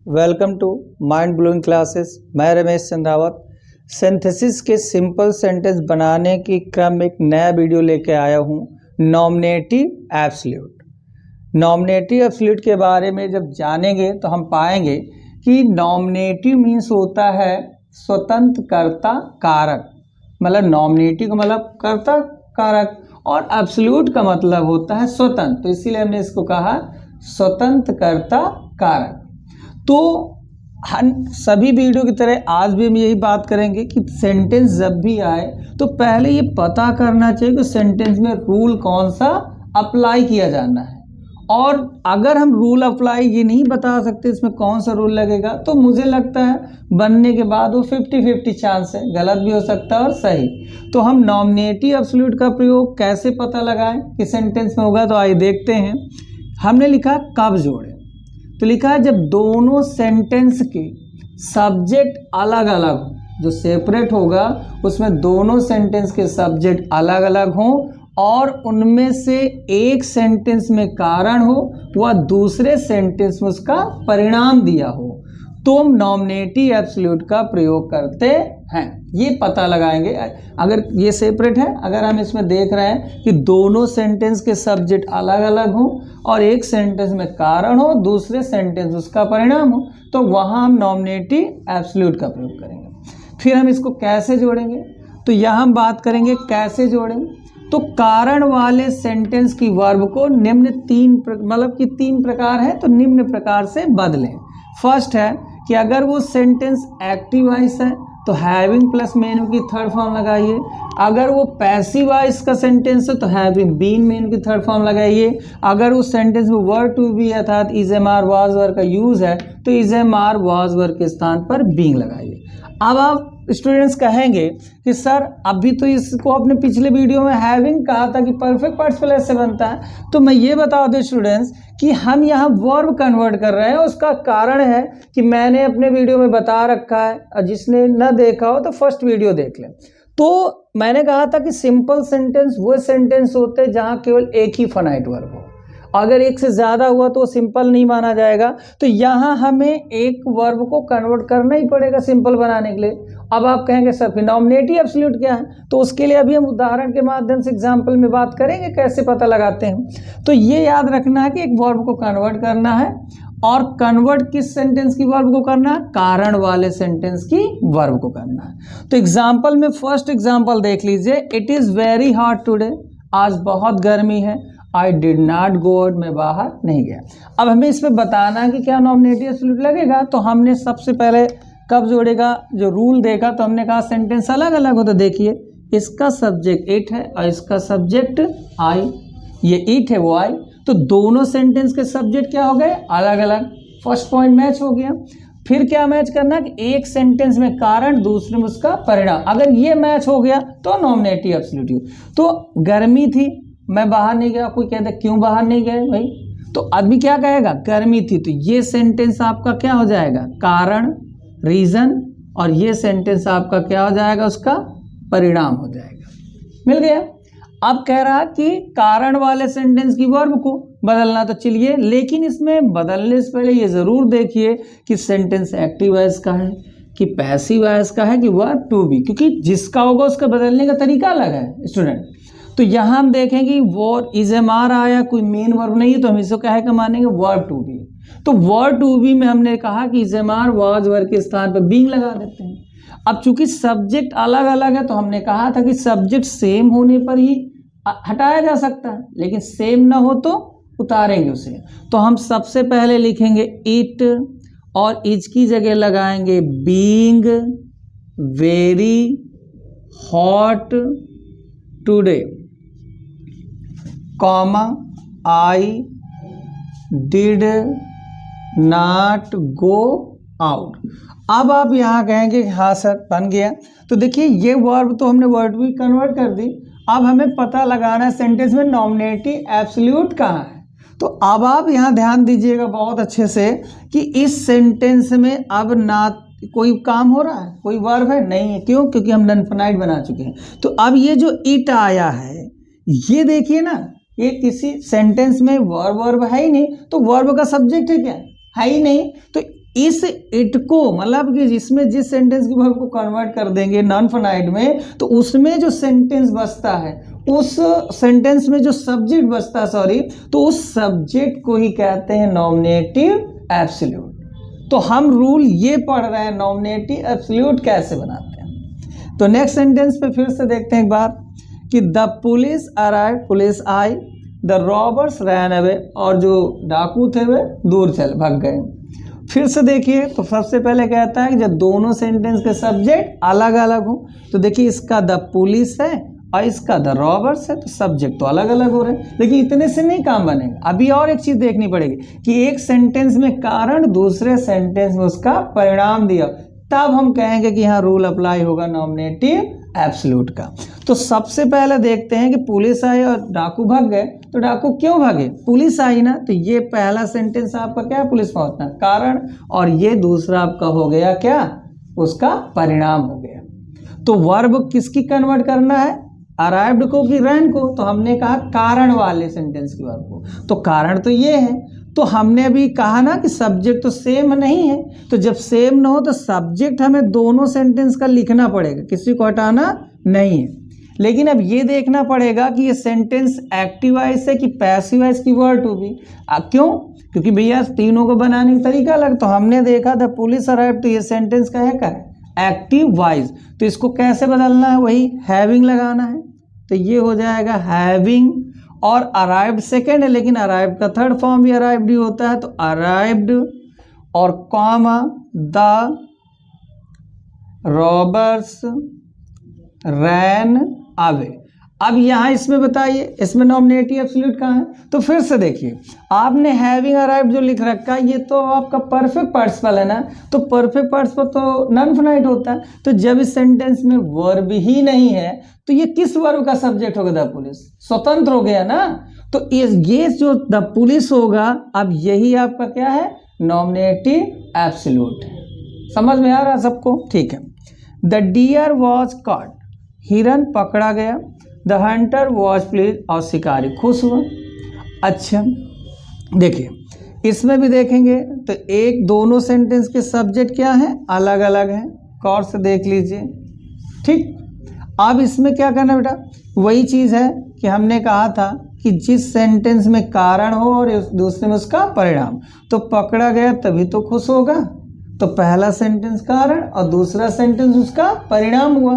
Welcome to mind blowing classes. मैं Ramesh Chandrawat synthesis के simple sentence बनाने की क्रम में एक नया वीडियो लेके आया हूँ। Nominative absolute. नॉमिनेटिव एब्सोल्यूट के बारे में जब जानेंगे तो हम पाएंगे कि नॉमिनेटिव मीन्स होता है स्वतंत्र कर्ता कारक, मतलब नॉमिनेटिव का मतलब कर्ता कारक और एब्सोल्यूट का मतलब होता है स्वतंत्र, तो इसीलिए हमने इसको कहा स्वतंत्र कर्ता कारक। तो हम सभी वीडियो की तरह आज भी हम यही बात करेंगे कि सेंटेंस जब भी आए तो पहले ये पता करना चाहिए कि सेंटेंस में रूल कौन सा अप्लाई किया जाना है, और अगर हम रूल अप्लाई ये नहीं बता सकते इसमें कौन सा रूल लगेगा तो मुझे लगता है बनने के बाद वो 50-50 चांस है, गलत भी हो सकता है और सही। तो हम नॉमिनेटिव एब्सोल्यूट का प्रयोग कैसे पता लगाएं कि सेंटेंस में होगा, तो आइए देखते हैं। हमने लिखा कब जोड़े, तो लिखा है जब दोनों सेंटेंस के सब्जेक्ट अलग अलग हो, जो सेपरेट होगा उसमें दोनों सेंटेंस के सब्जेक्ट अलग अलग हों और उनमें से एक सेंटेंस में कारण हो व दूसरे सेंटेंस में उसका परिणाम दिया हो, तो हम नॉमिनेटिव एब्सोल्यूट का प्रयोग करते हैं। ये पता लगाएंगे अगर ये सेपरेट है, अगर हम इसमें देख रहे हैं कि दोनों सेंटेंस के सब्जेक्ट अलग अलग हों और एक सेंटेंस में कारण हो, दूसरे सेंटेंस उसका परिणाम हो, तो वहाँ हम नॉमिनेटिव एब्सोल्यूट का प्रयोग करेंगे। फिर हम इसको कैसे जोड़ेंगे, तो यहाँ हम बात करेंगे कैसे जोड़ेंगे। तो कारण वाले सेंटेंस की वर्ब को निम्न तीन प्रकार है, तो निम्न प्रकार से बदलें। फर्स्ट है कि अगर वो सेंटेंस एक्टिव वॉइस है तो हैविंग प्लस मेन की थर्ड फॉर्म लगाइए। अगर वो पैसिव वॉइस का सेंटेंस है तो हैविंग बीन मेन की थर्ड फॉर्म लगाइए। अगर उस सेंटेंस में वर्ड टू बी अर्थात is am are was were का यूज है तो is am are was were के स्थान पर बीइंग लगाइए। अब आप स्टूडेंट्स कहेंगे कि सर अभी तो इसको अपने पिछले वीडियो में हैविंग कहा था कि परफेक्ट पार्टिसिपल ऐसे बनता है, तो मैं ये बता दूं स्टूडेंट्स कि हम यहाँ वर्ब कन्वर्ट कर रहे हैं। उसका कारण है कि मैंने अपने वीडियो में बता रखा है, और जिसने न देखा हो तो फर्स्ट वीडियो देख लें। तो मैंने कहा था कि सिंपल सेंटेंस वो सेंटेंस होते हैं जहाँ केवल एक ही फाइनाइट वर्ब हो, अगर एक से ज़्यादा हुआ तो सिंपल नहीं माना जाएगा। तो यहाँ हमें एक वर्ब को कन्वर्ट करना ही पड़ेगा सिंपल बनाने के लिए। अब आप कहेंगे सर फिर नॉमिनेटिव एब्सोल्यूट क्या है, तो उसके लिए अभी हम उदाहरण के माध्यम से एग्जाम्पल में बात करेंगे कैसे पता लगाते हैं। तो ये याद रखना है कि एक वर्ब को कन्वर्ट करना है, और कन्वर्ट किस सेंटेंस की वर्ब को करना है, कारण वाले सेंटेंस की वर्ब को करना है। तो एग्जाम्पल में फर्स्ट एग्जाम्पल देख लीजिए। It is very hot today, आज बहुत गर्मी है। I did not go out, मैं बाहर नहीं गया। अब हमें इसमें बताना है कि क्या नॉमिनेटिव एब्सोल्यूट लगेगा, तो हमने सबसे पहले कब जोड़ेगा जो रूल देखा, तो हमने कहा सेंटेंस अलग अलग हो, तो देखिए इसका सब्जेक्ट इट है और इसका सब्जेक्ट आई, ये इट है वो आई, तो दोनों सेंटेंस के सब्जेक्ट क्या हो गए अलग अलग। फर्स्ट पॉइंट मैच हो गया। फिर क्या मैच करना कि एक सेंटेंस में कारण दूसरे में उसका परिणाम, अगर ये मैच हो गया तो नॉमिनेटिव एब्सोल्यूट। तो गर्मी थी, मैं बाहर नहीं गया, कोई कहता क्यों बाहर नहीं गए भाई, तो आदमी क्या कहेगा गर्मी थी, तो ये सेंटेंस आपका क्या हो जाएगा कारण रीजन, और ये सेंटेंस आपका क्या हो जाएगा उसका परिणाम हो जाएगा। मिल गया। अब कह रहा कि कारण वाले सेंटेंस की वर्ब को बदलना, तो चलिए, लेकिन इसमें बदलने से पहले ये जरूर देखिए कि सेंटेंस एक्टिव वॉइस का है कि पैसिव वॉइस का है कि वर्ब टू बी, क्योंकि जिसका होगा उसका बदलने का तरीका अलग है स्टूडेंट। तो यहाँ हम देखेंगे वर्ब इज एम आर आया, कोई मेन वर्ब नहीं है, तो हम इसको कहे मानेंगे वर्ब टू बी। तो वर्ब टू बी में हमने कहा कि is am are was verb के स्थान पर बीइंग लगा देते हैं। अब चूंकि सब्जेक्ट अलग अलग है तो हमने कहा था कि सब्जेक्ट सेम होने पर ही हटाया जा सकता है, लेकिन सेम ना हो तो उतारेंगे उसे। तो हम सबसे पहले लिखेंगे इट और इज की जगह लगाएंगे being very hot today, comma I did not go out. अब आप यहाँ कहेंगे हाँ सर बन गया। तो देखिए ये वर्ब तो हमने वर्ड भी कन्वर्ट कर दी। अब हमें पता लगाना है सेंटेंस में नॉमिनेटिव एब्सोल्यूट कहाँ है। तो अब आप यहाँ ध्यान दीजिएगा बहुत अच्छे से कि इस सेंटेंस में अब ना कोई काम हो रहा है, कोई वर्ब है नहीं है, क्यों, क्योंकि हम नॉन फाइनाइट बना चुके हैं। तो अब ये जो इट आया है, ये देखिए ना, ये किसी सेंटेंस में वर्ब है ही नहीं, तो वर्ब का सब्जेक्ट है क्या, है ही नहीं। तो इस इट को मतलब कि जिसमें जिस सेंटेंस की वर्ब को कन्वर्ट कर देंगे नॉन फाइनाइट में, तो उसमें जो सेंटेंस बचता है, उस सेंटेंस में जो सब्जेक्ट बचता है, सॉरी, तो उस सब्जेक्ट को ही कहते हैं नॉमिनेटिव एब्सोल्यूट। तो हम रूल ये पढ़ रहे हैं नॉमिनेटिव एब्सोल्यूट कैसे बनाते हैं। तो नेक्स्ट सेंटेंस पे फिर से देखते हैं एक बार कि the police arrive, police I, the robbers ran away, और जो डाकू थे वे दूर चल भाग गए। फिर से देखिए तो सबसे पहले कहता है कि जब दोनों सेंटेंस के सब्जेक्ट अलग अलग हो, तो देखिए इसका द पुलिस है और इसका द रॉबर्स है, तो सब्जेक्ट तो अलग अलग हो रहे हैं, लेकिन इतने से नहीं काम बनेगा। अभी और एक चीज देखनी पड़ेगी कि एक सेंटेंस में कारण, दूसरे सेंटेंस में उसका परिणाम दिया, तब हम कहेंगे कि यहाँ रूल अप्लाई होगा नॉमिनेटिव एब्सोल्यूट का। तो सबसे पहले देखते हैं कि पुलिस आई और डाकू भाग गए, तो डाकू क्यों भागे, पुलिस आई ना, तो ये पहला सेंटेंस आपका क्या है, पुलिस पहुंचना कारण, और ये दूसरा आपका हो गया क्या, उसका परिणाम हो गया। तो वर्ब किसकी कन्वर्ट करना है, अराइव्ड को कि रैन को, तो हमने कहा कारण वाले सेंटेंस की वर्ब को, तो कारण तो ये है। तो हमने अभी कहा ना कि सब्जेक्ट तो सेम नहीं है, तो जब सेम ना हो तो सब्जेक्ट हमें दोनों सेंटेंस का लिखना पड़ेगा, किसी को हटाना नहीं है। लेकिन अब ये देखना पड़ेगा कि ये सेंटेंस एक्टिव वॉइस है कि पैसिव वॉइस की वर्ड टू बी। क्यों, क्योंकि भैया तीनों को बनाने का तरीका अलग। तो हमने देखा द पुलिस अराइव्ड, तो ये सेंटेंस का है एक्टिव वॉइस, तो इसको कैसे बदलना है, वही हैविंग लगाना है, तो ये हो जाएगा हैविंग। और अराइव्ड सेकेंड है, लेकिन अराइव्ड का थर्ड फॉर्म भी अराइव्ड ही होता है, तो अराइव्ड और comma the robbers ran away. अब यहाँ इसमें बताइए, इसमें नॉमिनेटिव एब्सोल्यूट कहाँ है, तो फिर से देखिए आपने हैविंग अराइव्ड जो लिख रखा है, ये तो आपका परफेक्ट पार्टिसिपल है ना, तो परफेक्ट पार्टिसिपल तो नॉन फाइनाइट होता है। तो जब इस सेंटेंस में वर्ब ही नहीं है, तो ये किस वर्ब का सब्जेक्ट होगा, द पुलिस, स्वतंत्र हो गया ना। तो ये जो द पुलिस होगा, अब यही आपका क्या है, नॉमिनेटिव एब्सोल्यूट है। समझ में आ रहा है सबको, ठीक है। द डियर वॉज कॉट, हिरन पकड़ा गया, द हंटर वॉज प्लीज, और शिकारी खुश हुआ। अच्छा देखिए इसमें भी देखेंगे तो एक दोनों सेंटेंस के सब्जेक्ट क्या है, अलग अलग हैं, गौर से देख लीजिए, ठीक। अब इसमें क्या करना बेटा, वही चीज़ है कि हमने कहा था कि जिस सेंटेंस में कारण हो और दूसरे में उसका परिणाम, तो पकड़ा गया तभी तो खुश होगा, तो पहला सेंटेंस कारण और दूसरा सेंटेंस उसका परिणाम हुआ।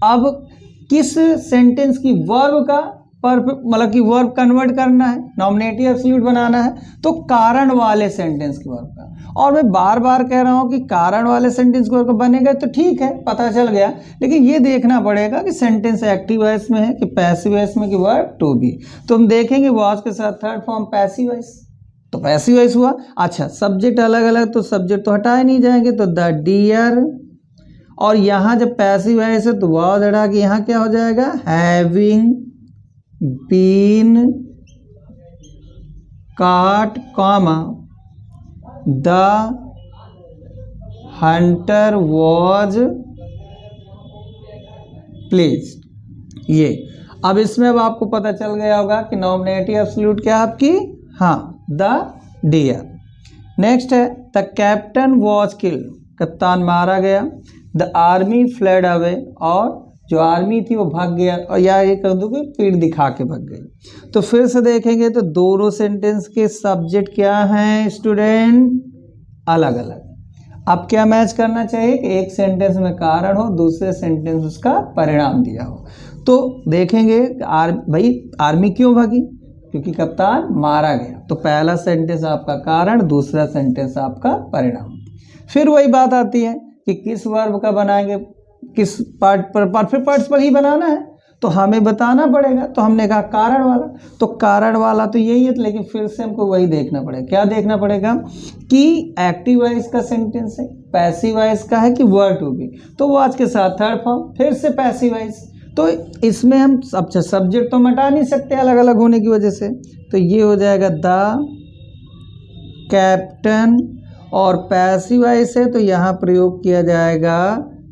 अब किस सेंटेंस की वर्ब का मतलब कि वर्ब कन्वर्ट करना है, नॉमिनेटिव एब्सोल्यूट बनाना है, तो कारण वाले सेंटेंस की वर्ब का। और मैं बार बार कह रहा हूं कि कारण वाले सेंटेंस की वर्ब बनेगा तो ठीक है, पता चल गया, लेकिन ये देखना पड़ेगा कि सेंटेंस एक्टिव वॉइस में है कि पैसिव वॉइस में कि वर्ब टू बी। तो हम देखेंगे वॉज के साथ थर्ड फॉर्म पैसिव वॉइस, तो पैसिव वॉइस हुआ। अच्छा सब्जेक्ट अलग अलग, तो सब्जेक्ट तो हटाए नहीं जाएंगे, तो द डियर, और यहाँ जब पैसिव वॉइस है तो वॉज हटा के यहाँ क्या हो जाएगा, हैविंग बीन काट comma the Hunter was pleased. ये अब इसमें अब आपको पता चल गया होगा कि नॉमिनेटिव एब्सोल्यूट क्या आपकी, हाँ द डियर। नेक्स्ट है द कैप्टन वॉज किल्ड, कप्तान मारा गया, द आर्मी फ्लेड अवे, और जो आर्मी थी वो भाग गया, और या ये कर दूँ कि पीठ दिखा के भाग गई। तो फिर से देखेंगे तो दोनों सेंटेंस के सब्जेक्ट क्या हैं स्टूडेंट, अलग अलग। अब क्या मैच करना चाहिए कि एक सेंटेंस में कारण हो, दूसरे सेंटेंस उसका परिणाम दिया हो। तो देखेंगे भाई आर्मी क्यों भागी, क्योंकि कप्तान मारा गया, तो पहला सेंटेंस आपका कारण, दूसरा सेंटेंस आपका परिणाम। फिर वही बात आती है कि किस वर्ब का बनाएंगे, किस पार्ट पर, परफेक्ट पार्ट्स पर ही बनाना है, तो हमें बताना पड़ेगा। तो हमने कहा कारण वाला, तो कारण वाला तो यही है, लेकिन फिर से हमको वही देखना पड़ेगा, क्या देखना पड़ेगा कि एक्टिव वॉइस का सेंटेंस है, पैसिव वॉइस का है कि वर्ब टू बी, तो वो आज के साथ थर्ड फॉर्म, फिर से पैसिव वॉइस। तो इसमें हम अच्छा सब्जेक्ट तो मिटा नहीं सकते अलग अलग होने की वजह से, तो ये हो जाएगा द कैप्टन, और पैसिव वॉइस है तो यहाँ प्रयोग किया जाएगा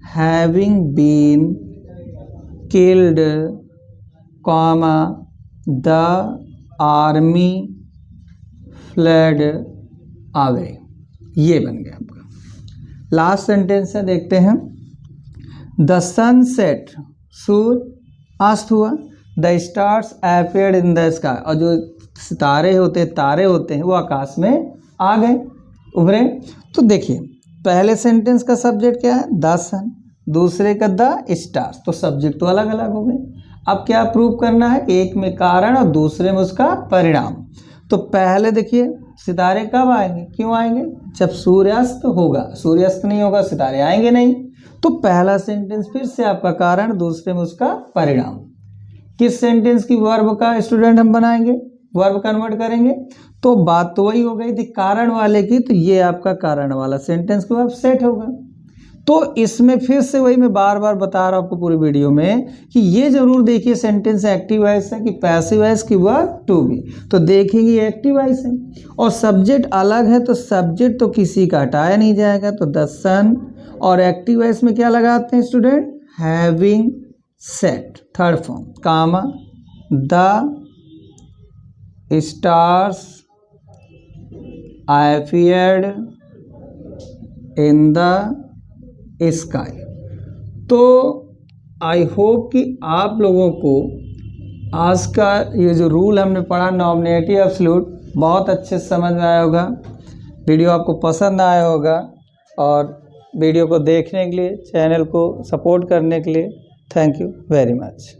having been killed comma the army fled away, ये बन गया आपका। लास्ट सेंटेंस है, देखते हैं। द सन सेट, सूर्य अस्त हुआ। The stars appeared in the sky, और जो सितारे होते तारे होते हैं वो आकाश में आ गए, उभरे। तो देखिए पहले सेंटेंस का सब्जेक्ट क्या है, द सन, दूसरे का द स्टार्स, तो सब्जेक्ट तो अलग अलग हो गए। अब क्या प्रूव करना है, एक में कारण और दूसरे में उसका परिणाम। तो पहले देखिए सितारे कब आएंगे, क्यों आएंगे, जब सूर्यास्त होगा। सूर्यास्त नहीं होगा सितारे आएंगे नहीं। तो पहला सेंटेंस फिर से आपका कारण, दूसरे में उसका परिणाम। किस सेंटेंस की वर्ब का स्टूडेंट हम बनाएंगे, वर्ब कन्वर्ट करेंगे, तो बात तो वही हो गई थी कारण वाले की, तो ये आपका कारण वाला सेंटेंस को अब सेट होगा। तो इसमें फिर से वही मैं बार बार बता रहा हूं आपको पूरी वीडियो में कि ये जरूर देखिए सेंटेंस एक्टिव वॉइस है कि पैसिव वॉइस की वर्ब टू बी, तो देखेंगे एक्टिव वॉइस है और सब्जेक्ट अलग है, तो सब्जेक्ट तो किसी का हटाया नहीं जाएगा, तो द सन। और एक्टिव वॉइस में क्या लगाते हैं student, having set, third form, comma the stars appeared in the sky. तो आई होप कि आप लोगों को आज का ये जो रूल हमने पढ़ा नॉमिनेटिव एब्सोल्यूट बहुत अच्छे से समझ में आया होगा, वीडियो आपको पसंद आया होगा। और वीडियो को देखने के लिए, चैनल को सपोर्ट करने के लिए थैंक यू वेरी मच।